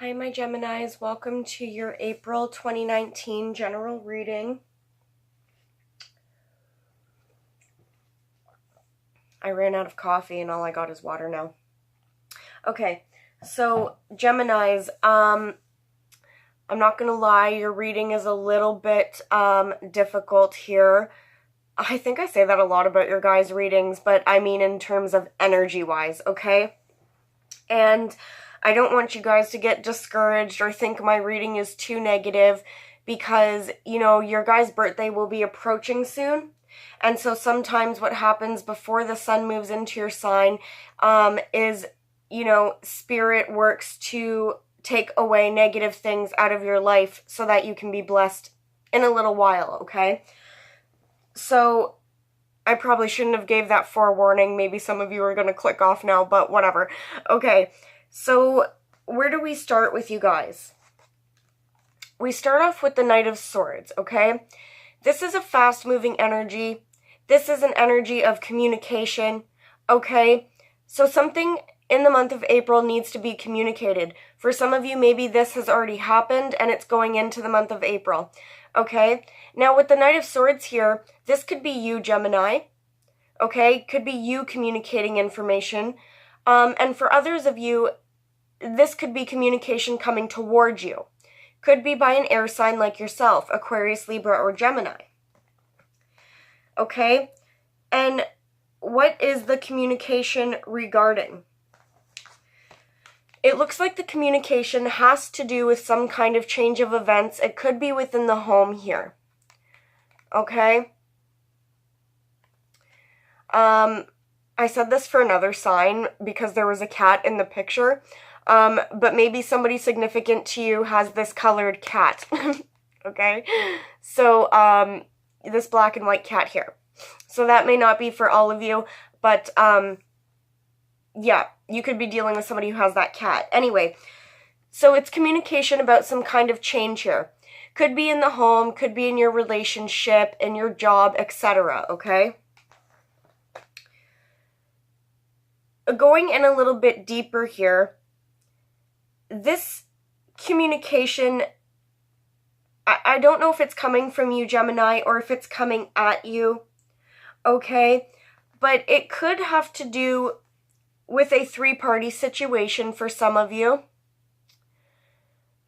Hi, my Geminis. Welcome to your April 2019 general reading. I ran out of coffee and all I got is water now. Okay, so Geminis, I'm not going to lie, your reading is a little bit difficult here. I think I say that a lot about your guys' readings, but I mean in terms of energy-wise, okay? And I don't want you guys to get discouraged or think my reading is too negative because, your guys' birthday will be approaching soon. And so sometimes what happens before the sun moves into your sign is, spirit works to take away negative things out of your life so that you can be blessed in a little while, okay? So I probably shouldn't have gave that forewarning. Maybe some of you are going to click off now, but whatever. Okay, so where do we start with you guys? We start off with the Knight of Swords, okay? This is a fast-moving energy. This is an energy of communication, okay? So something in the month of April needs to be communicated. For some of you, maybe this has already happened and it's going into the month of April, okay? Now, with the Knight of Swords here, this could be you, Gemini, okay? Could be you communicating information. And for others of you, this could be communication coming towards you. Could be by an air sign like yourself, Aquarius, Libra, or Gemini. Okay? And what is the communication regarding? It looks like the communication has to do with some kind of change of events. It could be within the home here. Okay? I said this for another sign because there was a cat in the picture. But maybe somebody significant to you has this colored cat. Okay? So, this black and white cat here. So that may not be for all of you, but, yeah, you could be dealing with somebody who has that cat. Anyway, so it's communication about some kind of change here. Could be in the home, could be in your relationship, in your job, etc., okay? Going in a little bit deeper here, this communication, I don't know if it's coming from you, Gemini, or if it's coming at you, okay? But it could have to do with a three-party situation for some of you.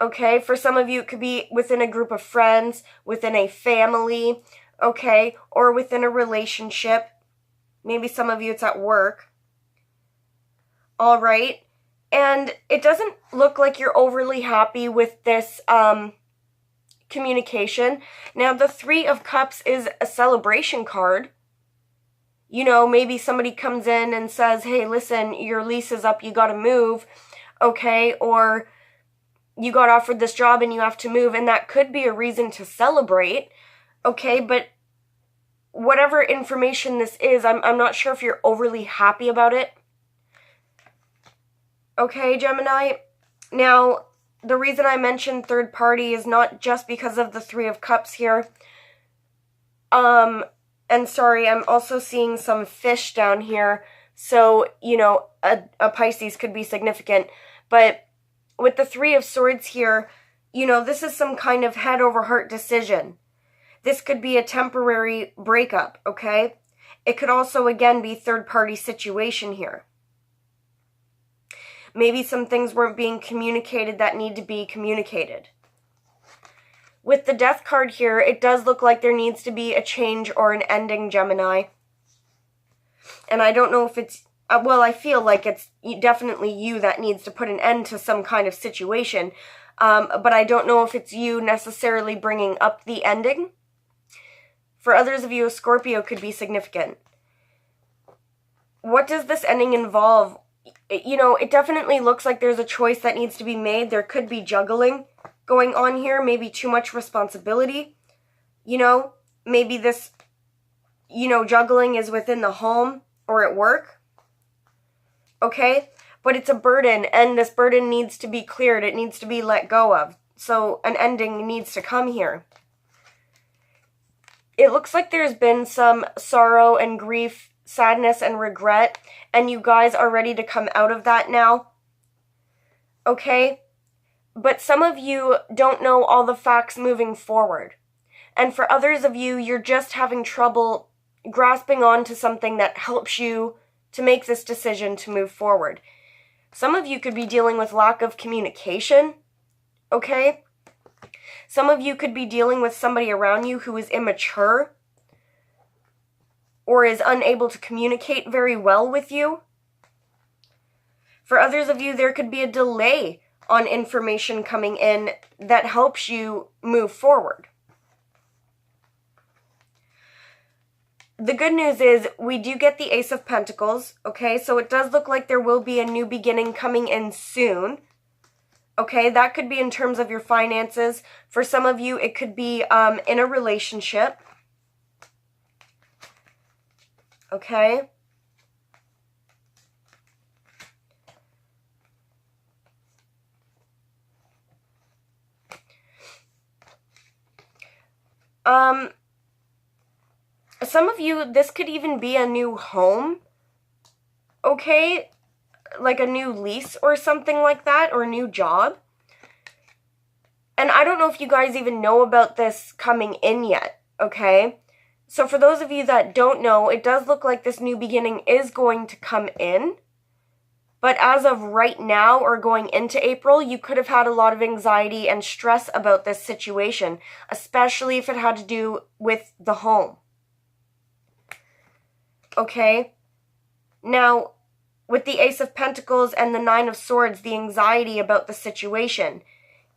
Okay, for some of you, it could be within a group of friends, within a family, okay, or within a relationship. Maybe some of you, it's at work. All right, and it doesn't look like you're overly happy with this communication. Now, the Three of Cups is a celebration card. Maybe somebody comes in and says, hey, listen, your lease is up, you gotta move, okay? Or you got offered this job and you have to move, and that could be a reason to celebrate, okay? But whatever information this is, I'm not sure if you're overly happy about it. Okay, Gemini? Now, the reason I mentioned third party is not just because of the Three of Cups here. And sorry, I'm also seeing some fish down here. So, a Pisces could be significant. But with the Three of Swords here, this is some kind of head over heart decision. This could be a temporary breakup, okay? It could also, again, be third party situation here. Maybe some things weren't being communicated that need to be communicated. With the Death card here, it does look like there needs to be a change or an ending, Gemini. And I don't know if it's, I feel like it's definitely you that needs to put an end to some kind of situation. But I don't know if it's you necessarily bringing up the ending. For others of you, a Scorpio could be significant. What does this ending involve? It definitely looks like there's a choice that needs to be made. There could be juggling going on here, maybe too much responsibility. Maybe this, juggling is within the home or at work. Okay? But it's a burden, and this burden needs to be cleared. It needs to be let go of. So an ending needs to come here. It looks like there's been some sorrow and grief, sadness and regret, and you guys are ready to come out of that now. Okay? But some of you don't know all the facts moving forward. And for others of you, you're just having trouble grasping onto something that helps you to make this decision to move forward. Some of you could be dealing with lack of communication, okay? Some of you could be dealing with somebody around you who is immature or is unable to communicate very well with you. For others of you, there could be a delay on information coming in that helps you move forward. The good news is we do get the Ace of Pentacles, okay? So it does look like there will be a new beginning coming in soon, okay? That could be in terms of your finances. For some of you, it could be in a relationship, okay? Some of you, this could even be a new home, okay? Like a new lease or something like that, or a new job. And I don't know if you guys even know about this coming in yet, okay? So for those of you that don't know, it does look like this new beginning is going to come in. But as of right now or going into April, you could have had a lot of anxiety and stress about this situation, especially if it had to do with the home. Okay? Now, with the Ace of Pentacles and the Nine of Swords, the anxiety about the situation,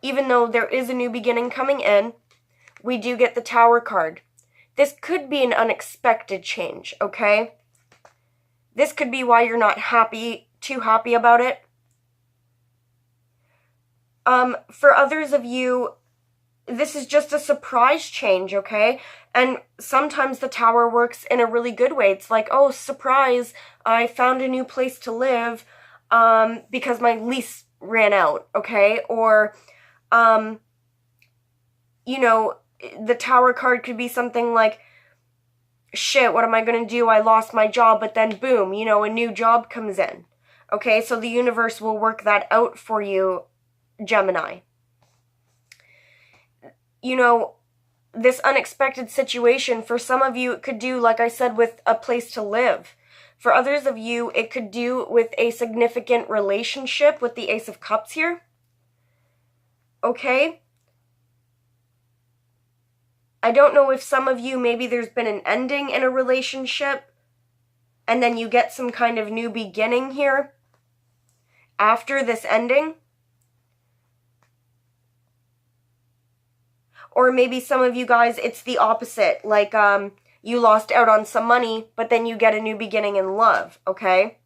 even though there is a new beginning coming in, we do get the Tower card. This could be an unexpected change, okay? This could be why you're not too happy about it. For others of you, this is just a surprise change, okay? And sometimes the Tower works in a really good way. It's like, oh, surprise, I found a new place to live because my lease ran out, okay? Or, you know, the Tower card could be something like, shit, what am I going to do? I lost my job, but then boom, you know, a new job comes in. Okay, so the universe will work that out for you, Gemini. You know, this unexpected situation, for some of you, it could do, like I said, with a place to live. For others of you, it could do with a significant relationship with the Ace of Cups here. Okay? I don't know if some of you, maybe there's been an ending in a relationship, and then you get some kind of new beginning here after this ending. Or maybe some of you guys, it's the opposite. Like, you lost out on some money, but then you get a new beginning in love, okay?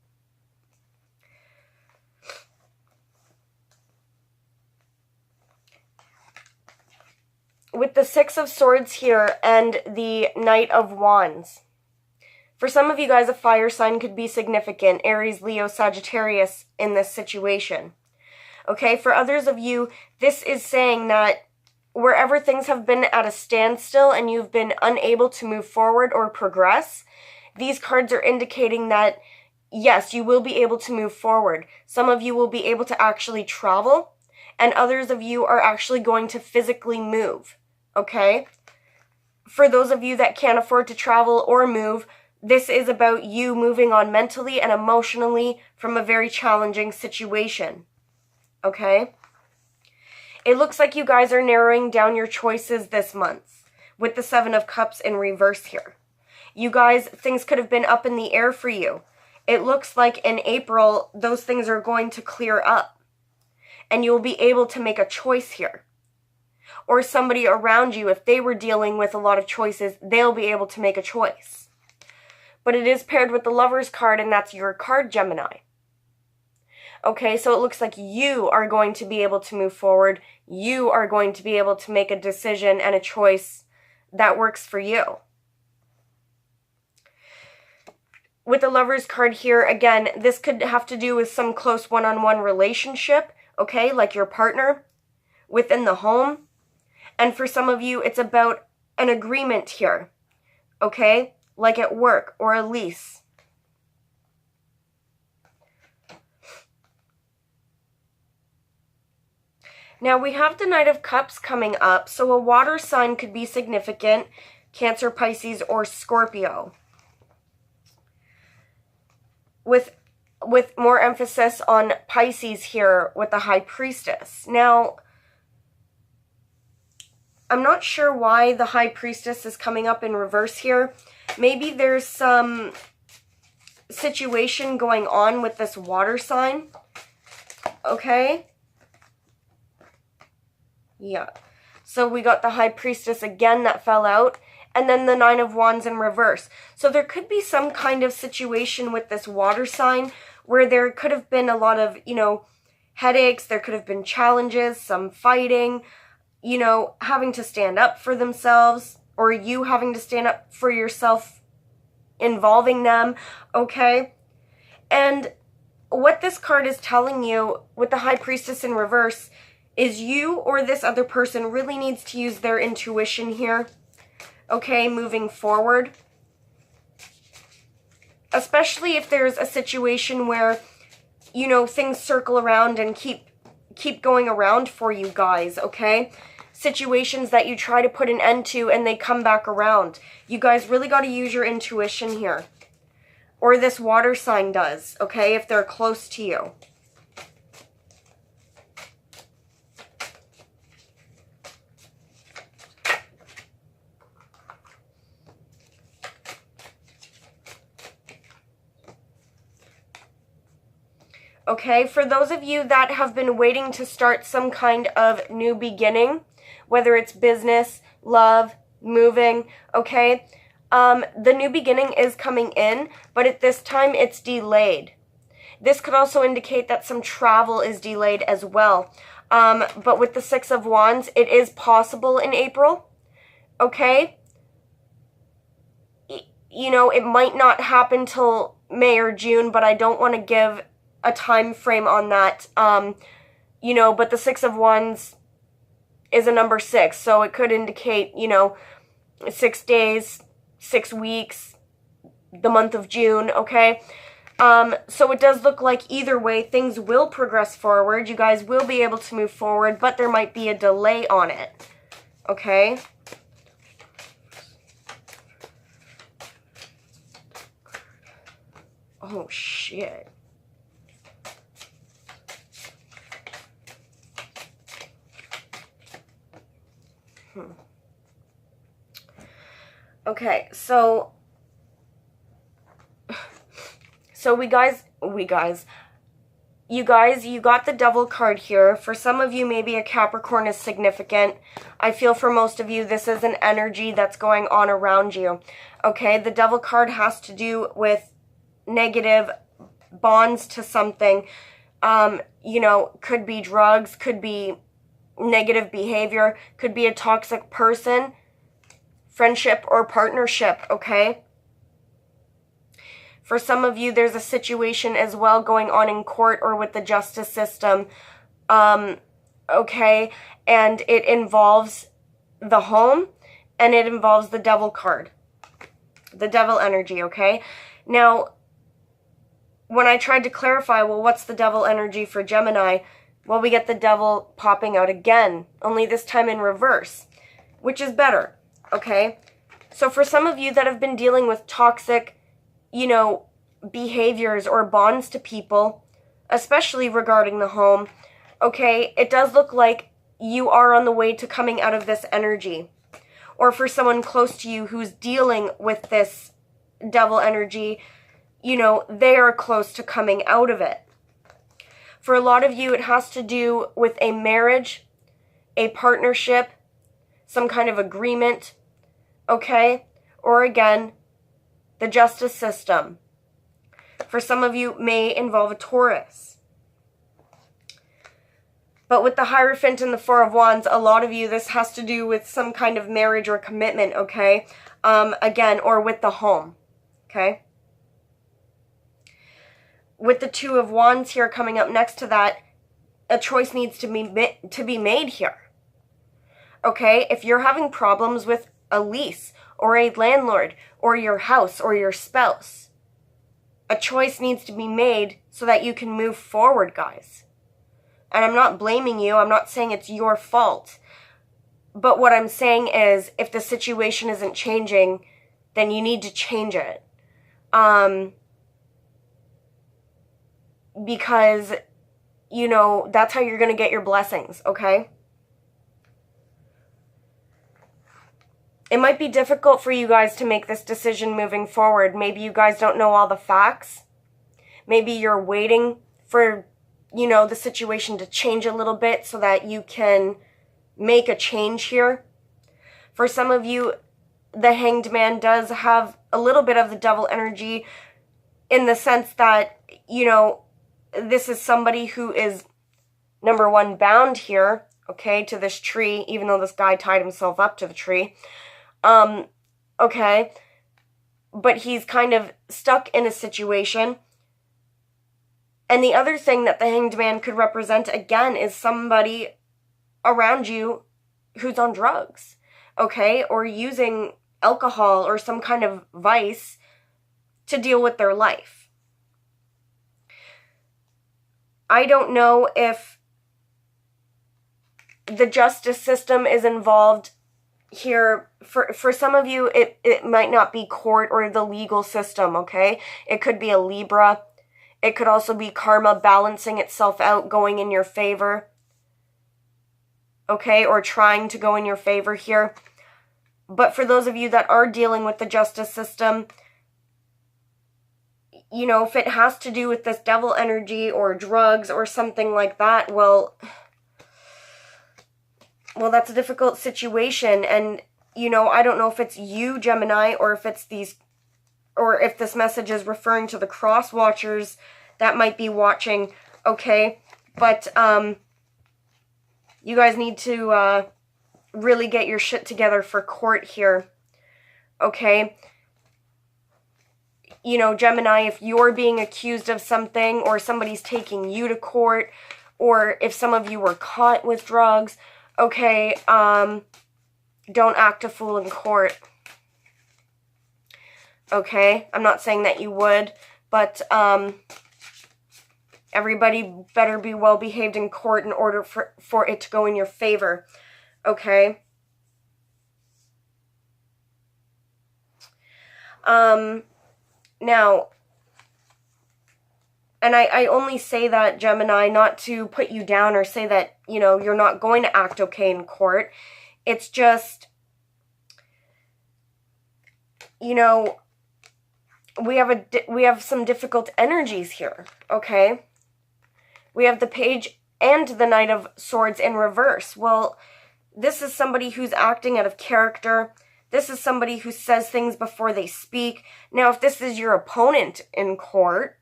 With the Six of Swords here and the Knight of Wands, for some of you guys, a fire sign could be significant. Aries, Leo, Sagittarius in this situation. Okay, for others of you, this is saying that wherever things have been at a standstill and you've been unable to move forward or progress, these cards are indicating that, yes, you will be able to move forward. Some of you will be able to actually travel, and others of you are actually going to physically move, okay? For those of you that can't afford to travel or move, this is about you moving on mentally and emotionally from a very challenging situation, okay? It looks like you guys are narrowing down your choices this month with the Seven of Cups in reverse here. You guys, things could have been up in the air for you. It looks like in April, those things are going to clear up and you'll be able to make a choice here. Or somebody around you, if they were dealing with a lot of choices, they'll be able to make a choice. But it is paired with the Lovers card, and that's your card, Gemini. Okay, so it looks like you are going to be able to move forward. You are going to be able to make a decision and a choice that works for you. With the Lovers card here, again, this could have to do with some close one-on-one relationship, okay, like your partner within the home. And for some of you, it's about an agreement here, okay, like at work or a lease. Now we have the Knight of Cups coming up, so a water sign could be significant, Cancer, Pisces, or Scorpio. With more emphasis on Pisces here with the High Priestess. Now, I'm not sure why the High Priestess is coming up in reverse here. Maybe there's some situation going on with this water sign. Okay? Yeah. So we got the High Priestess again that fell out. And then the Nine of Wands in reverse. So there could be some kind of situation with this water sign where there could have been a lot of, headaches. There could have been challenges, some fighting, having to stand up for themselves, or you having to stand up for yourself involving them, okay? And what this card is telling you with the High Priestess in reverse is you or this other person really needs to use their intuition here, okay, moving forward. Especially if there's a situation where, things circle around and keep going around for you guys, okay? Situations that you try to put an end to and they come back around. You guys really got to use your intuition here. Or this water sign does, okay, if they're close to you. Okay, for those of you that have been waiting to start some kind of new beginning, whether it's business, love, moving, okay, the new beginning is coming in, but at this time it's delayed. This could also indicate that some travel is delayed as well. But with the Six of Wands, it is possible in April, okay? It might not happen till May or June, but I don't want to give a time frame on that, but the Six of Wands is a number 6, so it could indicate, 6 days, 6 weeks, the month of June, okay? So it does look like either way, things will progress forward. You guys will be able to move forward, but there might be a delay on it, okay? Oh, shit. Okay, so you got the Devil card here. For some of you, maybe a Capricorn is significant. I feel for most of you, this is an energy that's going on around you. Okay, the Devil card has to do with negative bonds to something. Could be drugs, could be negative behavior, could be a toxic person, friendship or partnership, okay? For some of you, there's a situation as well going on in court or with the justice system, okay? And it involves the home and it involves the Devil card, the Devil energy, okay? Now, when I tried to clarify, well, what's the Devil energy for Gemini? Well, we get the Devil popping out again, only this time in reverse, which is better, okay? So for some of you that have been dealing with toxic, behaviors or bonds to people, especially regarding the home, okay, it does look like you are on the way to coming out of this energy. Or for someone close to you who's dealing with this Devil energy, they are close to coming out of it. For a lot of you, it has to do with a marriage, a partnership, some kind of agreement, okay? Or again, the justice system. For some of you, may involve a Taurus. But with the Hierophant and the Four of Wands, a lot of you, this has to do with some kind of marriage or commitment, okay? Again, or with the home, okay? With the Two of Wands here coming up next to that, a choice needs to be made here. Okay, if you're having problems with a lease or a landlord or your house or your spouse, a choice needs to be made so that you can move forward, guys. And I'm not blaming you. I'm not saying it's your fault. But what I'm saying is, if the situation isn't changing, then you need to change it. Because, you know, that's how you're going to get your blessings, okay? It might be difficult for you guys to make this decision moving forward. Maybe you guys don't know all the facts. Maybe you're waiting for, you know, the situation to change a little bit so that you can make a change here. For some of you, the Hanged Man does have a little bit of the devil energy, in the sense that, you know, this is somebody who is, number one, bound here, okay, to this tree, even though this guy tied himself up to the tree. Okay, but he's kind of stuck in a situation. And the other thing that the Hanged Man could represent, again, is somebody around you who's on drugs, okay, or using alcohol or some kind of vice to deal with their life. I don't know if the justice system is involved here. For some of you, it might not be court or the legal system, okay? It could be a Libra. It could also be karma balancing itself out, going in your favor, okay, or trying to go in your favor here. But for those of you that are dealing with the justice system, you know, if it has to do with this devil energy or drugs or something like that, well, that's a difficult situation. And, you know, I don't know if it's you, Gemini, or if it's these, or if this message is referring to the crosswatchers that might be watching, okay? But, you guys need to, really get your shit together for court here, okay? You know, Gemini, if you're being accused of something, or somebody's taking you to court, or if some of you were caught with drugs, okay, don't act a fool in court. Okay? I'm not saying that you would, but, everybody better be well behaved in court in order for it to go in your favor. Okay? Now, and I only say that, Gemini, not to put you down or say that, you know, you're not going to act okay in court. It's just, you know, we have some difficult energies here, okay? We have the Page and the Knight of Swords in reverse. Well, this is somebody who's acting out of character. This is somebody who says things before they speak. Now, if this is your opponent in court,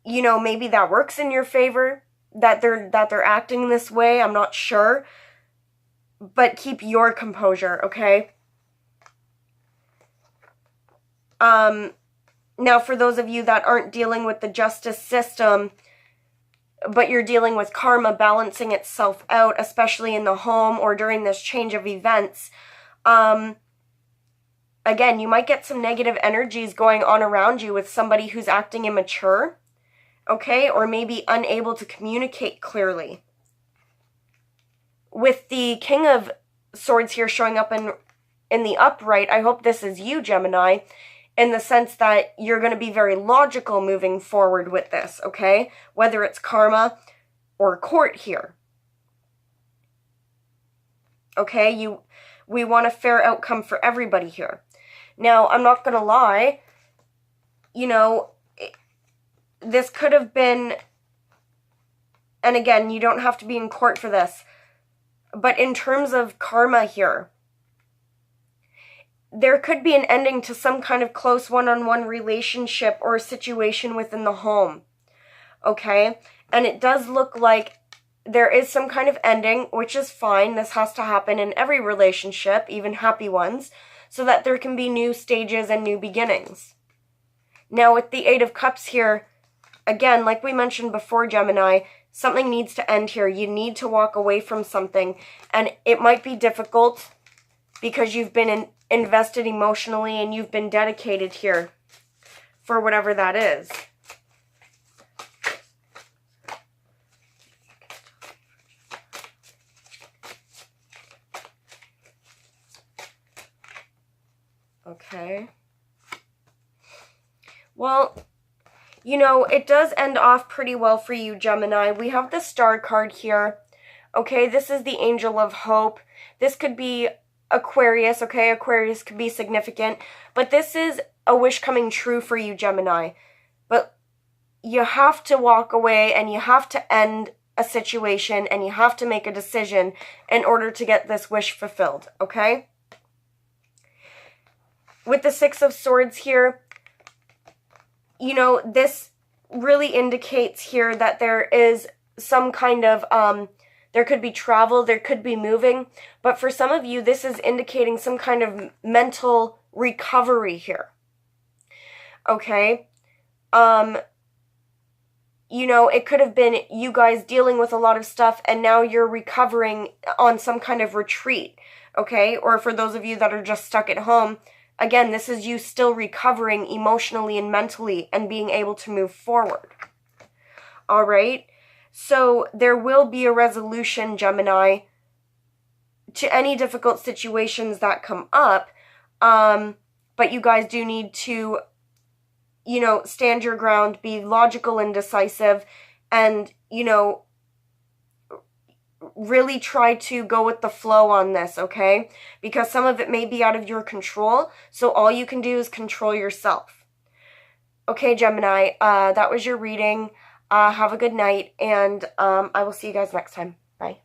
you know, maybe that works in your favor, that they're acting this way. I'm not sure. But keep your composure, okay? Now, for those of you that aren't dealing with the justice system, but you're dealing with karma balancing itself out, especially in the home or during this change of events, again, you might get some negative energies going on around you with somebody who's acting immature, okay, or maybe unable to communicate clearly. With the King of Swords here showing up in the upright, I hope this is you, Gemini, in the sense that you're going to be very logical moving forward with this, okay? Whether it's karma or court here. Okay? We want a fair outcome for everybody here. Now, I'm not going to lie, you know, this could have been, and again, you don't have to be in court for this, but in terms of karma here, there could be an ending to some kind of close one-on-one relationship or a situation within the home, okay? And it does look like there is some kind of ending, which is fine. This has to happen in every relationship, even happy ones, so that there can be new stages and new beginnings. Now, with the Eight of Cups here, again, like we mentioned before, Gemini, something needs to end here. You need to walk away from something, and it might be difficult because you've been invested emotionally and you've been dedicated here for whatever that is. Okay. Well, you know, it does end off pretty well for you, Gemini. We have the Star card here. Okay, this is the Angel of Hope. This could be Aquarius, okay? Aquarius could be significant. But this is a wish coming true for you, Gemini. But you have to walk away and you have to end a situation and you have to make a decision in order to get this wish fulfilled, okay? With the Six of Swords here, you know, this really indicates here that there is some kind of, there could be travel, there could be moving, but for some of you, this is indicating some kind of mental recovery here. Okay? You know, it could have been you guys dealing with a lot of stuff and now you're recovering on some kind of retreat. Okay? Or for those of you that are just stuck at home, again, this is you still recovering emotionally and mentally and being able to move forward. All right? So there will be a resolution, Gemini, to any difficult situations that come up. But you guys do need to, you know, stand your ground, be logical and decisive, and, you know, really try to go with the flow on this, okay? Because some of it may be out of your control, so all you can do is control yourself. Okay, Gemini, that was your reading. Have a good night, and I will see you guys next time. Bye.